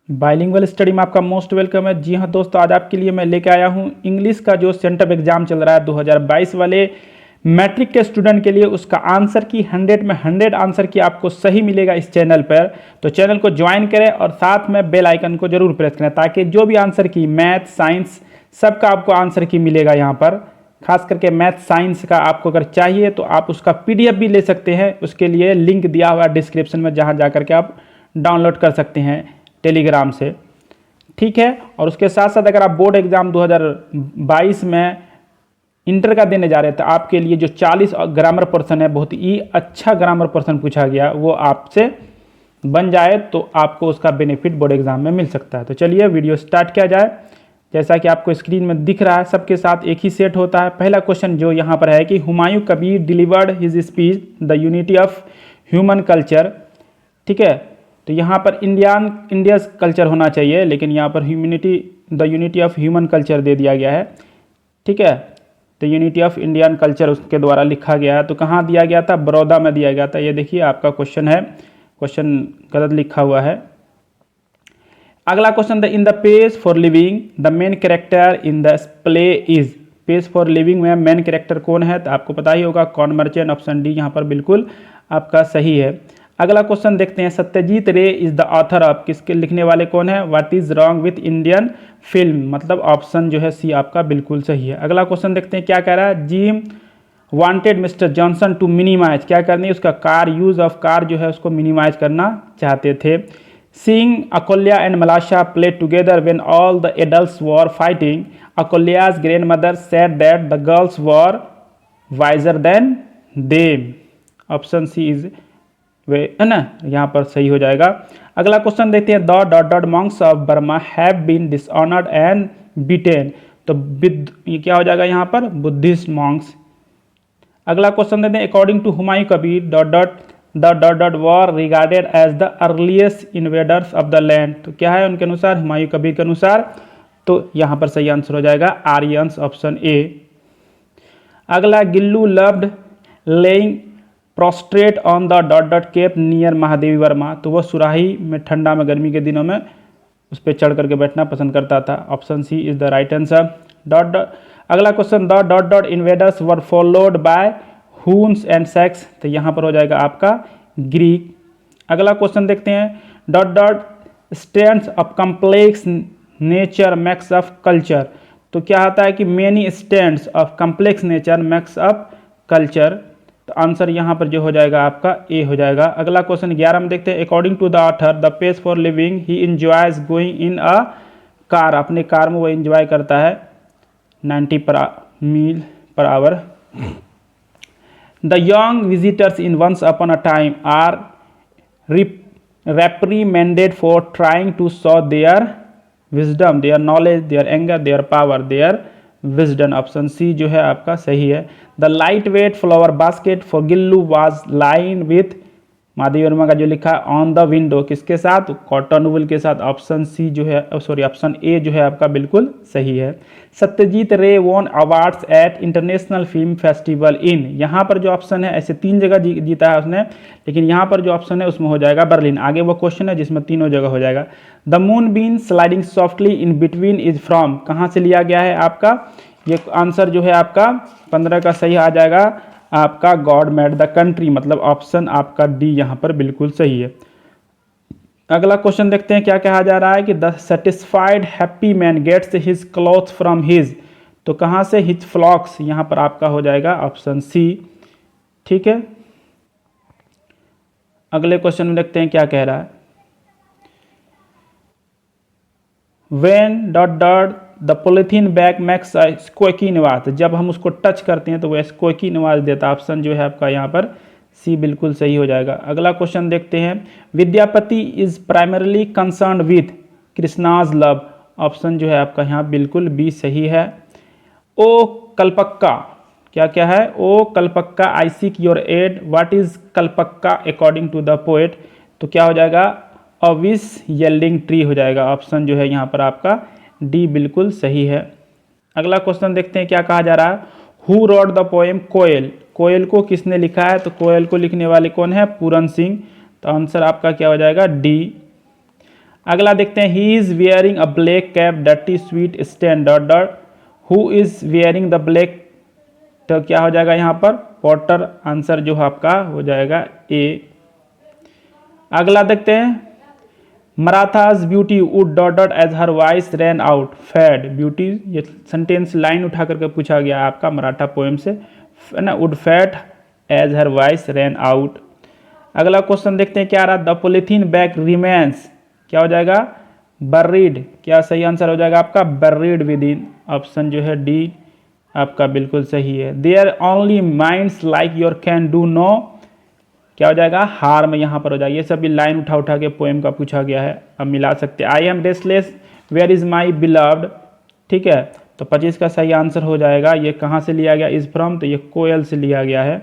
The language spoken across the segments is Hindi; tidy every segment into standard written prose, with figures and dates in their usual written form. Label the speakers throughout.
Speaker 1: बाइलिंगुअल स्टडी में आपका मोस्ट वेलकम है। जी हाँ दोस्तों, आज आपके लिए मैं लेके आया हूँ इंग्लिश का जो सेंटअप एग्जाम चल रहा है 2022 वाले मैट्रिक के स्टूडेंट के लिए। उसका आंसर की 100 में 100 आंसर की आपको सही मिलेगा इस चैनल पर। तो चैनल को ज्वाइन करें और साथ में बेल आइकन को जरूर प्रेस करें ताकि जो भी आंसर की मैथ साइंस सबका आपको आंसर की मिलेगा यहाँ पर। खास करके मैथ साइंस का आपको अगर चाहिए तो आप उसका PDF भी ले सकते हैं। उसके लिए लिंक दिया हुआ है डिस्क्रिप्शन में, जहाँ जा करके आप डाउनलोड कर सकते हैं टेलीग्राम से, ठीक है। और उसके साथ साथ अगर आप बोर्ड एग्जाम 2022 में इंटर का देने जा रहे हैं तो आपके लिए जो 40 ग्रामर पर्सन है, बहुत ही अच्छा ग्रामर पर्सन पूछा गया, वो आपसे बन जाए तो आपको उसका बेनिफिट बोर्ड एग्जाम में मिल सकता है। तो चलिए वीडियो स्टार्ट किया जाए। जैसा कि आपको स्क्रीन में दिख रहा है, सबके साथ एक ही सेट होता है। पहला क्वेश्चन जो यहाँ पर है कि Humayun Kabir delivered his speech the unity of human culture, ठीक है। तो यहाँ पर इंडिया कल्चर होना चाहिए, लेकिन यहाँ पर the unity of human culture दे दिया गया है, ठीक है। तो यूनिटी ऑफ इंडियन कल्चर उसके द्वारा लिखा गया है। तो कहाँ दिया गया था? बड़ौदा में दिया गया था। ये देखिए आपका क्वेश्चन है, क्वेश्चन गलत लिखा हुआ है। अगला question, in the page for living the main character in the play is. Page for living में मेन कैरेक्टर कौन है? तो आपको पता ही होगा, कॉर्न मर्चेंट। ऑप्शन डी यहाँ पर बिल्कुल आपका सही है। अगला क्वेश्चन देखते हैं, सत्यजीत रे इज द ऑथर ऑफ। किसके लिखने वाले कौन है? What is wrong with Indian film, मतलब ऑप्शन जो है सी आपका बिल्कुल सही है। अगला क्वेश्चन देखते हैं क्या कह रहा है, Jim wanted Mister Johnson to minimize. क्या करनी है? उसका कार यूज ऑफ कार जो है उसको मिनिमाइज करना चाहते थे। Seeing Akolya and Malasha play together when all the adults were fighting, Akolya's grandmother said that the girls were wiser than them. Option C is वे है ना, यहाँ पर सही हो जाएगा। अगला क्वेश्चन देखते हैं, the monks of Burma have been dishonored and beaten। तो ये क्या हो जाएगा यहाँ पर? Buddhist Monks. अगला क्वेश्चन देते हैं, according to Humayun Kabir the were regarded as the earliest invaders of the land। तो क्या है उनके अनुसार, हुमायूं कबीर के अनुसार? तो यहाँ पर सही आंसर हो जाएगा आर्यंस, ऑप्शन ए। अगला, Gillu loved lying prostrate on the cape near Mahadevi Verma. तो वह सुराही में ठंडा में गर्मी के दिनों में उस पर चढ़ करके बैठना पसंद करता था। Option C is the right answer. अगला question, the invaders were followed by Huns and sex. तो यहाँ पर हो जाएगा आपका ग्रीक। अगला क्वेश्चन देखते हैं, stands of complex nature max of culture. तो क्या होता है कि many stands of complex nature max of culture. तो आंसर यहाँ पर जो हो जाएगा आपका ए हो जाएगा। अगला क्वेश्चन 11 में देखते हैं, according to the author the page for living he enjoys going in a car. अपने कार में वो इंजॉय करता है 90 मील per hour. The young visitors in Once Upon a Time are reprimanded for trying to show their wisdom, their knowledge, their anger, their power, their wisdom। Option C जो है आपका सही है। The lightweight flower basket for Gillu was lined with, Mahadevi Verma का जो लिखा है, ऑन द विंडो, किसके साथ? कॉटन वूल के साथ। ऑप्शन सी जो है, सॉरी ऑप्शन ए जो है आपका बिल्कुल सही है। Satyajit Ray won awards at international film festival in. यहाँ पर जो ऑप्शन है, ऐसे 3 जगह जीता है उसने, लेकिन यहाँ पर जो ऑप्शन है उसमें हो जाएगा बर्लिन। आगे वो क्वेश्चन है जिसमें तीनों जगह हो जाएगा। The moonbeam sliding softly in between is from, कहाँ से लिया गया है आपका? ये आंसर जो है आपका 15 का सही आ जाएगा आपका, गॉड मेड द कंट्री, मतलब ऑप्शन आपका डी यहाँ पर बिल्कुल सही है। अगला क्वेश्चन देखते हैं क्या कहा जा रहा है कि the satisfied happy man gets his clothes from his. तो कहाँ से? हिज फ्लॉक्स, यहाँ पर आपका हो जाएगा ऑप्शन सी, ठीक है। अगले क्वेश्चन में देखते हैं क्या कह रहा है, when ... the polythene bag makes squeaky आवाज। जब हम उसको टच करते हैं तो वह स्क्वेकी आवाज देता है। ऑप्शन जो है आपका यहाँ पर सी बिल्कुल सही हो जाएगा। अगला क्वेश्चन देखते हैं, Vidyapati is primarily concern with Krishna's love. Option जो है आपका यहाँ बिल्कुल बी सही है। ओ कल्पक्का, क्या क्या है? O Kalpakka I seek your aid, what is Kalpakka according to the poet. तो क्या हो जाएगा? अ विश येल्डिंग ट्री हो जाएगा। ऑप्शन जो है यहाँ पर आपका डी बिल्कुल सही है। अगला क्वेश्चन देखते हैं क्या कहा जा रहा है, हु रोट द पोएम कोयल। कोयल को किसने लिखा है? तो कोयल को लिखने वाले कौन है? पूरन सिंह। तो आंसर आपका क्या हो जाएगा? डी। अगला देखते हैं, he is wearing a black cap dirty sweet stand dot dot, who is wearing the black, तो क्या हो जाएगा यहाँ पर पॉटर, आंसर जो आपका हो जाएगा ए। अगला देखते हैं, Martha's beauty would dot dot as her voice ran out fade beauty, ये सेंटेंस लाइन उठा करके पूछा गया आपका मराठा पोएम से, है ना, would fade as her voice ran out. अगला क्वेश्चन देखते हैं क्या रहा, द पॉलीथीन बैग रिमेन्स, क्या हो जाएगा बर्रीड, क्या सही आंसर हो जाएगा आपका बर्रीड विद इन, ऑप्शन जो है डी आपका बिल्कुल सही है। There only minds like your can do no, क्या हो जाएगा हार्म, यहाँ पर हो जाएगा। ये सभी लाइन उठा उठा के पोएम का पूछा गया है, अब मिला सकते हैं। I am restless where is my beloved, ठीक है, तो 25 का सही आंसर हो जाएगा। ये कहाँ से लिया गया, इज फ्रॉम, तो ये कोयल से लिया गया है।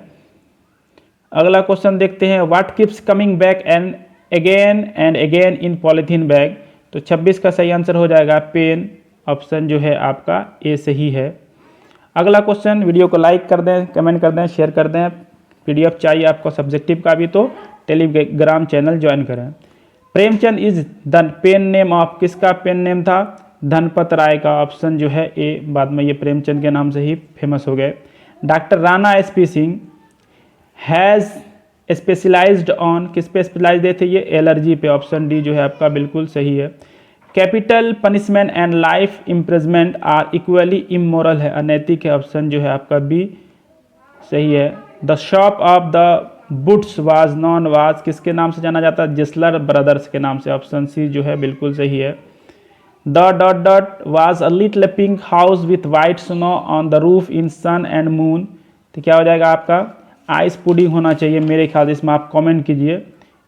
Speaker 1: अगला क्वेश्चन देखते हैं, what keeps coming back and again in polythene bag, तो 26 का सही आंसर हो जाएगा पेन, ऑप्शन जो है आपका ए सही है। अगला क्वेश्चन, वीडियो को लाइक कर दें, कमेंट कर दें, शेयर कर दें। पीडीएफ चाहिए आपको सब्जेक्टिव का भी तो टेलीग्राम चैनल ज्वाइन करें। Premchand is the pen name of, किसका पेन नेम था, धनपत राय का, ऑप्शन जो है ए, बाद में ये प्रेमचंद के नाम से ही फेमस हो गए। Doctor Rana SP Singh has specialised on, किस पे स्पेशलाइज थे ये, एलर्जी पे, ऑप्शन डी जो है आपका बिल्कुल सही है। Capital punishment and life imprisonment are equally immoral है, अनैतिक है, ऑप्शन जो है आपका बी सही है। The shop of the boots was non was, किसके नाम से जाना जाता है, जिस्लर ब्रदर्स के नाम से, ऑप्शन सी जो है बिल्कुल सही है। The dot dot was a little pink house with white snow on the roof in sun and moon, तो क्या हो जाएगा आपका आइस पुडिंग होना चाहिए मेरे ख्याल से, इसमें आप कमेंट कीजिए,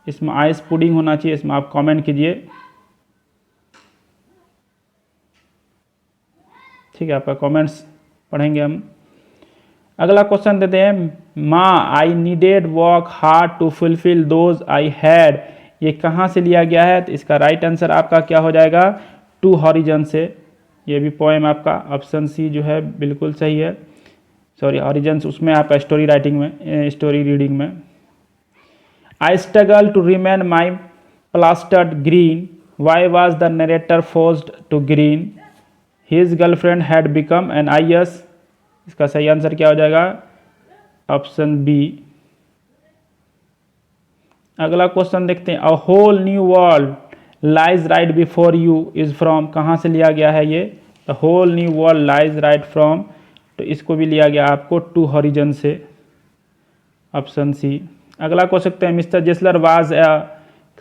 Speaker 1: इसमें आइस पुडिंग होना चाहिए, इसमें आप कमेंट कीजिए, ठीक है, आपका कमेंट्स पढ़ेंगे हम। अगला क्वेश्चन देते हैं, माँ I needed work hard to fulfil those I had, ये कहाँ से लिया गया है, तो इसका राइट आंसर आपका क्या हो जाएगा टू हॉरिजन से, ये भी पोएम आपका ऑप्शन सी जो है बिल्कुल सही है। सॉरी हॉरिजन्स उसमें आपका स्टोरी राइटिंग में, स्टोरी रीडिंग में। I struggle to remain my plastered green, why was the narrator forced to green, his girlfriend had become an IAS, इसका सही आंसर क्या हो जाएगा ऑप्शन बी। अगला क्वेश्चन देखते हैं, a whole new world lies right before you is from, कहाँ से लिया गया है ये, the whole new world lies right from, तो इसको भी लिया गया आपको टू हॉरिजन से, ऑप्शन सी। अगला क्वेश्चन सकते हैं, mister Gessler was a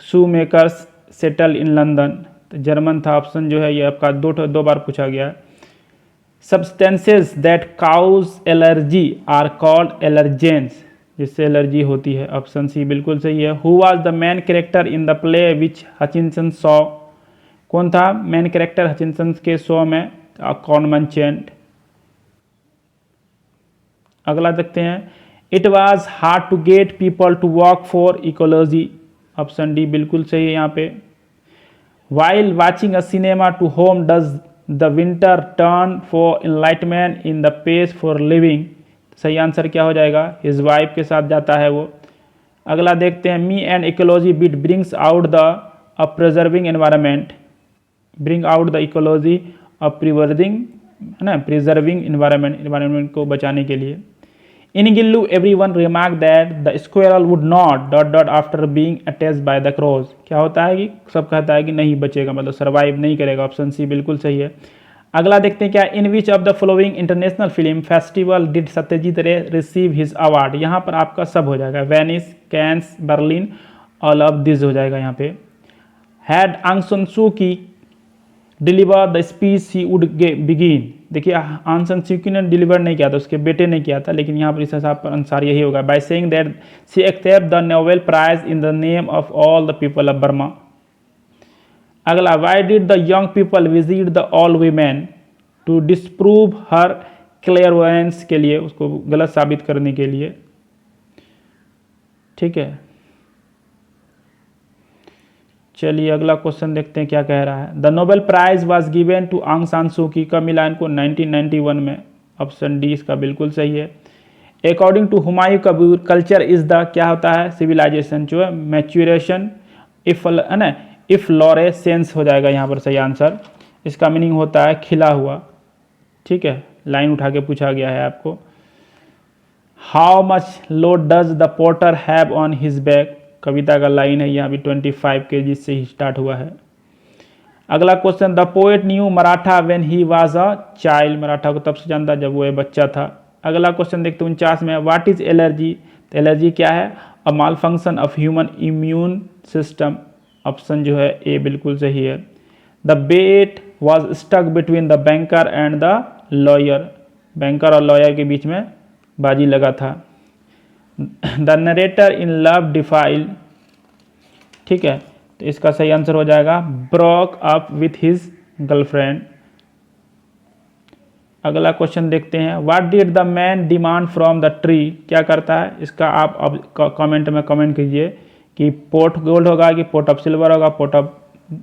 Speaker 1: shoe maker settled in London, तो जर्मन था, ऑप्शन जो है ये आपका दो बार पूछा गया। Substances that cause allergy are called allergens, जिससे एलर्जी होती है, ऑप्शन सी बिल्कुल सही है। Who was the main character in the play which Hutchinson saw, कौन था मेन कैरेक्टर हचिनसन के शो में, कॉनमन चेंट। अगला देखते हैं, it was hard to get people to work for ecology, option D बिल्कुल सही है यहाँ पे। While watching a cinema to home does the winter turn for enlightenment in the pace for living, सही आंसर क्या हो जाएगा, हिज वाइफ के साथ जाता है वो। अगला देखते हैं, me and ecology bit brings out the preserving environment, bring out the ecology of preserving, है ना, प्रिजर्विंग एनवायरमेंट को बचाने के लिए। In Gillu everyone remark that the squirrel would not dot dot after being attacked by the crows, क्या होता है कि सब कहता है कि नहीं बचेगा, मतलब सर्वाइव नहीं करेगा, ऑप्शन सी बिल्कुल सही है। अगला देखते हैं क्या, in which of the following international film festival did Satyajit Ray receive his award, यहाँ पर आपका सब हो जाएगा, Venice, Cannes, Berlin, all of this हो जाएगा यहाँ पे। Had Aung San Suu Kyi deliver the speech he would begin, देखिए आंग सान सू की ने डिलीवर नहीं किया था, उसके बेटे ने किया था, लेकिन यहाँ पर इस हिसाब पर अनुसार यही होगा, by saying that she accept the Nobel prize in the name of all the people of Burma. अगला, why did the young people visit the old women to disprove her clairvoyance, के लिए, उसको गलत साबित करने के लिए, ठीक है। चलिए अगला क्वेश्चन देखते हैं क्या कह रहा है। The Nobel prize was given to Aung San Suu की, कब मिला इनको, 1991 में, ऑप्शन डी इसका बिल्कुल सही है। According to Humayun Kabir, culture is the, क्या होता है, सिविलाइजेशन जो है, मैच्योरेशन, इफ, है ना, इफ्लोरेसेंस हो जाएगा यहाँ पर सही आंसर। इसका मीनिंग होता है खिला हुआ। ठीक है, लाइन उठा के पूछा गया है आपको। How much load does the porter have on his back, कविता का लाइन है, यहाँ भी 25 kg से ही स्टार्ट हुआ है। अगला question, the poet new Maratha when he was a child, Maratha को तब से जानता जब वो बच्चा था। अगला क्वेश्चन देखते हैं 49 में, व्हाट इज एलर्जी, तो एलर्जी क्या है, a malfunction of human immune system, option जो है ए बिल्कुल सही है। The bet was struck between the banker and the lawyer, banker और लॉयर के बीच में बाजी लगा था। The narrator in love defile, ठीक है, तो इसका सही आंसर हो जाएगा broke up with his girlfriend. अगला क्वेश्चन देखते हैं, what did the man demand from the tree, क्या करता है, इसका आप अब कमेंट में कमेंट कीजिए कि पोर्ट गोल्ड होगा कि पोर्ट ऑफ सिल्वर होगा, पोर्ट ऑफ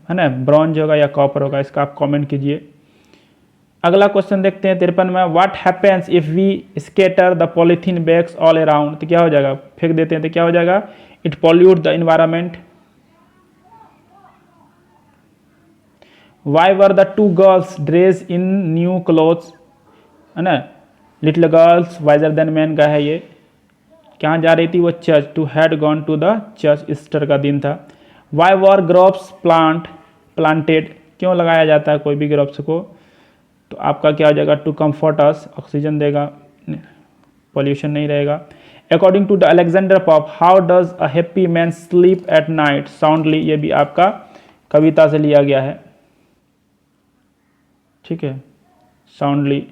Speaker 1: है ना ब्रॉन्ज होगा या कॉपर होगा, इसका आप कमेंट कीजिए। अगला क्वेश्चन देखते हैं 53 में, what happens if we scatter the polythene bags all around, तो क्या हो जाएगा, फेंक देते हैं तो क्या हो जाएगा, it pollute the environment. Why were the two girls dress in new clothes, है ना, little girls wiser than man का है ये, कहाँ जा रही थी वो, church, to had gone to the church, Easter का दिन था। वाई वर ग्रोप्स प्लांटेड, क्यों लगाया जाता है कोई भी ग्रोप्स को, तो आपका क्या हो जाएगा, टू कम्फर्ट अस, ऑक्सीजन देगा, पॉल्यूशन नहीं रहेगा। According to the Alexander Pope, how does a happy man sleep at night soundly, ये भी आपका कविता से लिया गया है। ठीक है, soundly.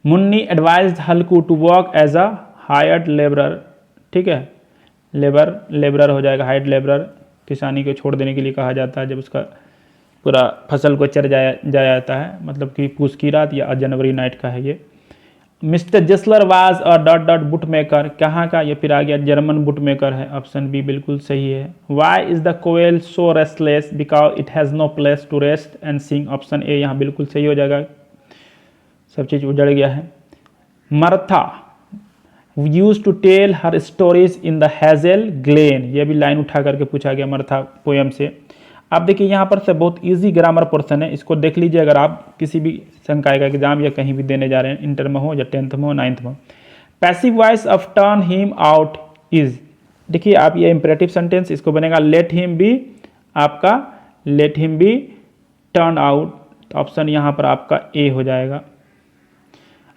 Speaker 1: Munni advised Halku to work as a hired labourer, ठीक है, लेबरर हो जाएगा, हायर्ड लेबरर, किसानी को छोड़ देने के लिए कहा जाता है जब उसका पूरा फसल को चर जाया जाता है, मतलब कि पूस की रात या जनवरी नाइट का है ये। Mister Gessler was a dot dot boot maker, कहाँ का, ये फिर आ गया जर्मन बुट मेकर है, ऑप्शन बी बिल्कुल सही है। Why is the koel so restless, because it has no place to rest and sing, option A यहाँ बिल्कुल सही हो जाएगा, सब चीज़ उजड़ गया है। Martha use to tell her stories in the Hazel Glen, ये भी लाइन उठा करके पूछा गया मर्था पोएम से। आप देखिए यहाँ पर से बहुत इजी ग्रामर पोर्शन है, इसको देख लीजिए अगर आप किसी भी संकाय का एग्जाम या कहीं भी देने जा रहे हैं, इंटर में हो या 10th में हो 9th में। Passive voice of turn him out is, देखिए आप ये इंपरेटिव सेंटेंस, इसको बनेगा लेट हिम बी, आपका let him be turn out, तो ऑप्शन यहाँ पर आपका ए हो जाएगा।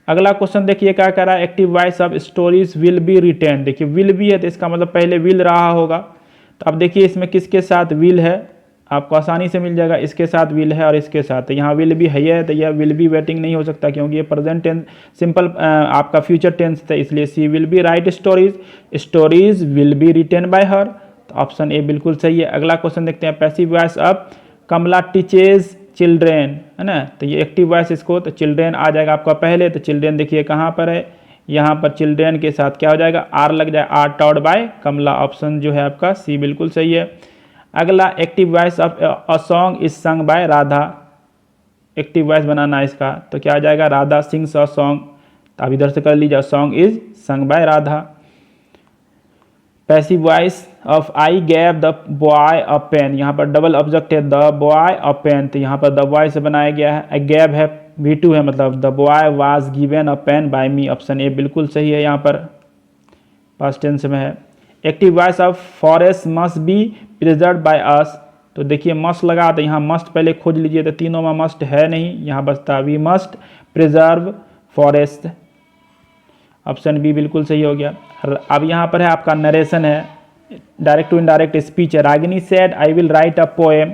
Speaker 1: अगला क्वेश्चन देखिए क्या कह रहा है, active voice of stories will be written, देखिए विल बी है तो इसका मतलब पहले विल रहा होगा, तो अब देखिए इसमें किसके साथ विल है, आपको आसानी से मिल जाएगा, इसके साथ विल है और इसके साथ, तो यहाँ विल बी है तो यह विल बी वेटिंग नहीं हो सकता क्योंकि ये प्रेजेंट टेंस सिंपल आपका फ्यूचर टेंस था, इसलिए C will be right stories will be written by her, तो ऑप्शन ए बिल्कुल सही है। अगला क्वेश्चन देखते हैं, passive voice of Kamala teaches children, है ना, तो ये एक्टिव वॉइस इसको, तो चिल्ड्रेन आ जाएगा आपका पहले, तो चिल्ड्रेन देखिए कहाँ पर है, यहाँ पर चिल्ड्रेन के साथ क्या हो जाएगा, आर लग जाए, आर टॉड बाय कमला, ऑप्शन जो है आपका सी बिल्कुल सही है। अगला active voice of a song is sung by Radha, active voice बनाना इसका, तो क्या आ जाएगा, राधा सिंग्स अ सॉन्ग, तो आप इधर से कर लीजिए, song is sung by Radha. Passive voice of I gave the boy a pen, यहाँ पर डबल ऑब्जेक्ट है, द बॉय अ पेन, तो यहाँ पर द बॉय से बनाया गया है, आई गैव है V2 है, मतलब the boy was given a pen by me, option A बिल्कुल सही है, यहाँ पर पास्ट टेंस में है। Active voice of forest must be preserve by us, तो देखिए मस्ट लगा, तो यहाँ मस्ट पहले खोज लीजिए, तो तीनों में मस्ट है नहीं, यहाँ बचता we must preserve forest, option B बिल्कुल सही हो गया। अब यहाँ पर है आपका नरेशन है, डायरेक्ट टू इनडायरेक्ट स्पीच है, Ragini said I will write a poem,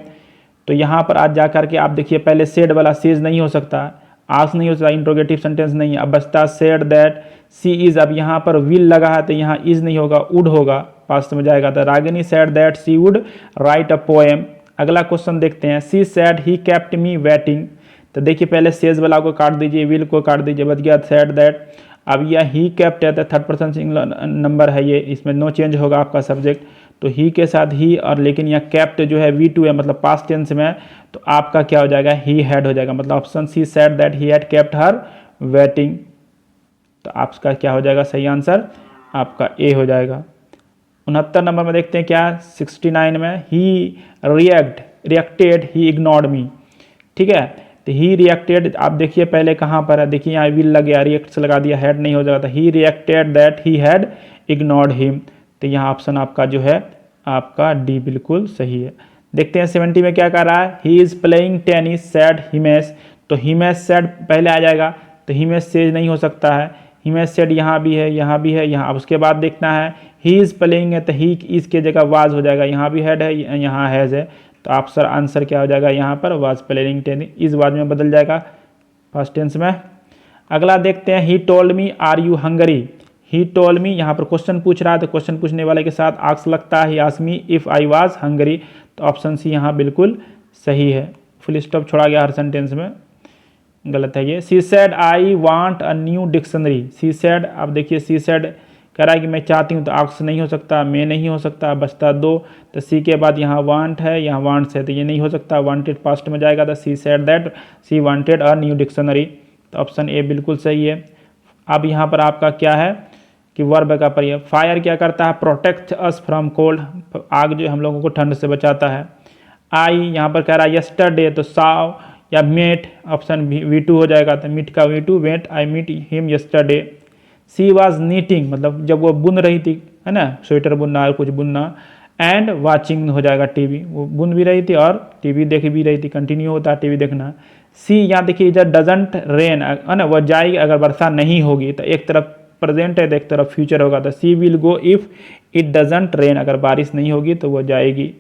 Speaker 1: तो यहाँ पर आज जा करके आप देखिए पहले सेड वाला सेज नहीं हो सकता, आस नहीं हो सकता, इंट्रोगेटिव सेंटेंस नहीं है, अब बचता सेड दैट सी इज, अब यहाँ पर विल लगा है तो यहाँ इज नहीं होगा, वुड होगा, पास्ट में जाएगा, तो Ragini said that she would write a poem. अगला क्वेश्चन देखते हैं, she said he kept me waiting, तो देखिए पहले सेज वाला को काट दीजिए, विल को काट दीजिए, बच गया सेड दैट। अब यह ही केप्ट है तो थर्ड पर्सन सिंगुलर नंबर है ये, इसमें नो चेंज होगा आपका सब्जेक्ट, तो ही के साथ ही, और लेकिन यह केप्ट जो है V2 है, मतलब पास्ट टेंस में, तो आपका क्या हो जाएगा, ही हैड हो जाएगा, मतलब option C said that he had kept her waiting, तो आपका क्या हो जाएगा सही आंसर, आपका ए हो जाएगा। 69 नंबर में देखते हैं क्या, 69 में ही रिएक्टेड ही इग्नोर्ड मी। ठीक है, तो ही रिएक्टेड, आप देखिए पहले कहाँ पर है, देखिए यहाँ विल लग गया, रिएक्ट से लगा दिया, हैड नहीं हो जाता, he reacted that he had ignored him. तो यहाँ ऑप्शन आपका जो है आपका डी बिल्कुल सही है। देखते हैं 70 में क्या कर रहा है, he is playing tennis sad Himesh. तो हिमेश सैड पहले आ जाएगा, तो हिमेश सेज नहीं हो सकता है, हिमेश सेड यहाँ भी है, यहाँ भी है, यहाँ। अब उसके बाद देखना है ही इज़ प्लेइंग है, तो ही इस के जगह वाज हो जाएगा, यहाँ भी हैड है, यहाँ हैज़ है, तो आपका आंसर क्या हो जाएगा यहाँ पर, was playing tennis, is was में बदल जाएगा फर्स्ट टेंस में। अगला देखते हैं, he told me are you hungry. He told me, यहाँ पर क्वेश्चन पूछ रहा है, तो क्वेश्चन पूछने वाले के साथ आक्स लगता है, he asked me if I was Hungary, तो ऑप्शन सी यहाँ बिल्कुल सही है। फुल स्टॉप छोड़ा गया हर सेंटेंस में, गलत है ये। She said I want a new dictionary. She said, अब देखिए सी सेड कह रहा है कि मैं चाहती हूँ, तो आक्स नहीं हो सकता, मैं नहीं हो सकता, बचता दो, तो सी के बाद यहाँ वांट है, यहाँ वांट्स है, तो ये नहीं हो सकता, वांटेड पास्ट में जाएगा, तो she said that she wanted a new dictionary, तो ऑप्शन ए बिल्कुल सही है। अब यहाँ पर आपका क्या है कि वर्ब का परिचय, फायर क्या करता है, प्रोटेक्ट अस फ्रॉम कोल्ड, आग जो हम लोगों को ठंड से बचाता है। आई यहाँ पर कह रहा है यस्टरडे, तो साव या मेट, ऑप्शन V2 हो जाएगा, तो मीट का V2, wait I meet him yesterday. She was knitting, मतलब जब वो बुन रही थी, है ना, स्वेटर बुनना और कुछ बुनना, एंड वाचिंग हो जाएगा टीवी, वो बुन भी रही थी और टीवी देख भी रही थी, कंटिन्यू होता है टीवी देखना। सी यहाँ देखिए इधर डजंट रेन, है ना, वह जाएगी अगर वर्षा नहीं होगी, तो एक तरफ प्रेजेंट है तो एक तरफ फ्यूचर होगा, तो she will go if it doesn't rain, अगर बारिश नहीं होगी तो वह जाएगी।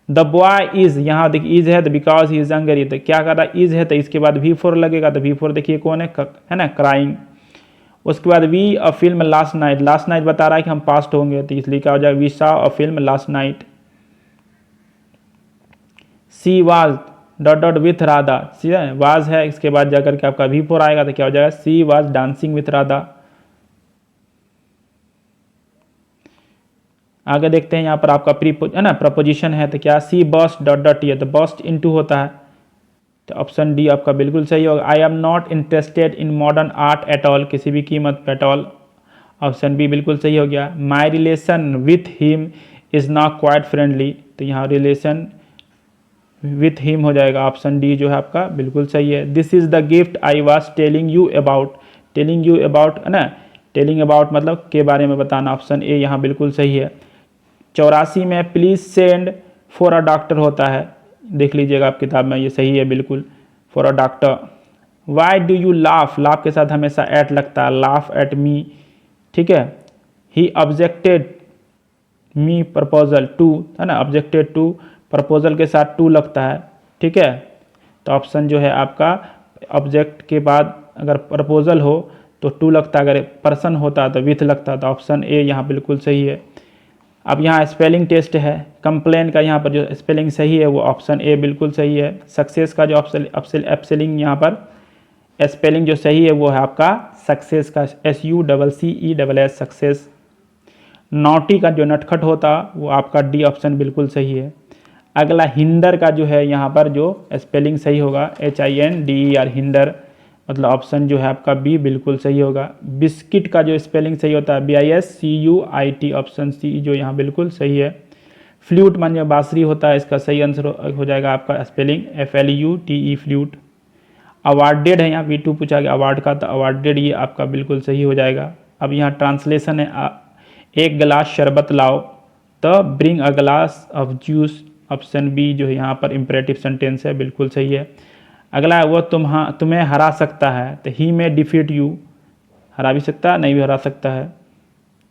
Speaker 1: द बॉय इज, यहाँ देखिए इज है तो बिकॉज ही इज हंगरी, तो क्या कर रहा है, इज है तो इसके बाद V4 लगेगा, तो V4 देखिए कौन है ना, क्राइंग। उसके बाद we a film last night, last night बता रहा है कि हम पास्ट होंगे, तो इसलिए क्या हो जाएगा, we saw a film last night. She was dot dot with Radha, सीधा वाज है, इसके बाद जाकर के आपका V4 आएगा, तो क्या हो जाएगा, she was dancing with Radha. आगे देखते हैं यहाँ पर आपका है ना प्रपोजिशन है, तो क्या, सी बस्ट डॉट डॉट है, तो बस्ट इनटू होता है, तो ऑप्शन डी आपका बिल्कुल सही होगा। I am not interested in modern art at all, किसी भी कीमत पे एट ऑल, ऑप्शन बी बिल्कुल सही हो गया। माई relation with him is not quite friendly, तो यहाँ रिलेशन विथ हिम हो जाएगा, ऑप्शन डी जो है आपका बिल्कुल सही है। This is the gift I was telling you about, telling you about है ना, टेलिंग अबाउट मतलब के बारे में बताना, ऑप्शन ए यहाँ बिल्कुल सही है। 84 में please send for a doctor होता है, देख लीजिएगा आप किताब में, ये सही है बिल्कुल, for a doctor. Why do you laugh, laugh के साथ हमेशा एट लगता है, लाफ एट मी, ठीक है। ही ऑब्जेक्टेड मी प्रपोजल टू, है ना, ऑब्जेक्टेड टू, प्रपोजल के साथ टू लगता है, ठीक है, तो ऑप्शन जो है आपका ऑब्जेक्ट के बाद अगर प्रपोजल हो तो टू लगता है, अगर पर्सन होता तो विथ लगता, तो ऑप्शन ए यहाँ बिल्कुल सही है। अब यहाँ स्पेलिंग टेस्ट है, कंप्लेन का यहाँ पर जो स्पेलिंग सही है वो ऑप्शन ए बिल्कुल सही है। सक्सेस का जो स्पेलिंग यहाँ पर स्पेलिंग जो सही है वो है आपका सक्सेस का, SUCCESS सक्सेस। नॉटी का जो नटखट होता वो आपका डी ऑप्शन बिल्कुल सही है। अगला हिंडर का जो है यहाँ पर जो स्पेलिंग सही होगा HINDER हिंडर, मतलब ऑप्शन जो है आपका बी बिल्कुल सही होगा। बिस्किट का जो स्पेलिंग सही होता है BISCUIT, ऑप्शन सी जो यहाँ बिल्कुल सही है। फ्लूट मान जो बांसुरी होता है, इसका सही आंसर हो जाएगा आपका स्पेलिंग FLUTE फ्लूट। अवार्डेड है, यहाँ V2 पूछा गया अवार्ड का, तो अवार्डेड ये आपका बिल्कुल सही हो जाएगा। अब यहाँ ट्रांसलेशन है, एक गिलास शरबत लाओ, तो bring a glass of juice, option B जो है यहाँ पर इम्परेटिव सेंटेंस है, बिल्कुल सही है। अगला है वो तुम्हें हरा सकता है, तो ही में डिफीट यू, हरा भी सकता है नहीं भी हरा सकता है,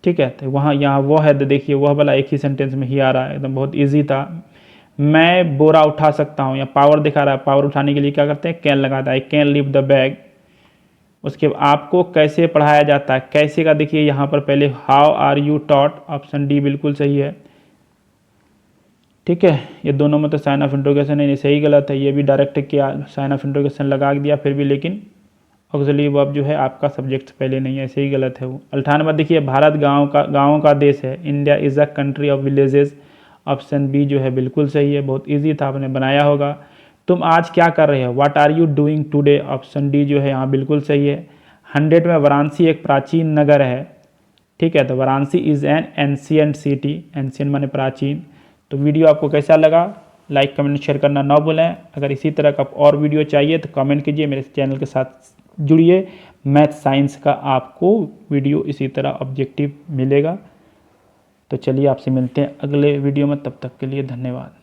Speaker 1: ठीक है, तो वहाँ यहाँ वो है, तो देखिए वह वाला एक ही सेंटेंस में ही आ रहा है, एकदम बहुत इजी था। मैं बोरा उठा सकता हूँ, या पावर दिखा रहा है, पावर उठाने के लिए क्या करते हैं, कैन लगाता है, I can lift the bag. उसके आपको कैसे पढ़ाया जाता है, कैसे का देखिए यहाँ पर पहले how are you taught, option D बिल्कुल सही है, ठीक है। ये दोनों में तो साइन ऑफ इंट्रोगेशन है, सही गलत है, ये भी डायरेक्ट किया साइन ऑफ इंट्रोगेशन लगा दिया फिर भी, लेकिन ऑक्सिलरी वर्ब जो है आपका सब्जेक्ट पहले नहीं है, सही गलत है वो। 98 देखिए भारत गाँवों का देश है, India is a country of villages, option B जो है बिल्कुल सही है, बहुत ईजी था, आपने बनाया होगा। तुम आज क्या कर रहे हो, what are you doing today, option D जो है यहाँ बिल्कुल सही है। 100 में वाराणसी एक प्राचीन नगर है, ठीक है। तो Varanasi is an ancient city, ancient माने प्राचीन। तो वीडियो आपको कैसा लगा, लाइक कमेंट शेयर करना ना भूलें। अगर इसी तरह का और वीडियो चाहिए तो कमेंट कीजिए, मेरे चैनल के साथ जुड़िए। मैथ साइंस का आपको वीडियो इसी तरह ऑब्जेक्टिव मिलेगा। तो चलिए आपसे मिलते हैं अगले वीडियो में, तब तक के लिए धन्यवाद।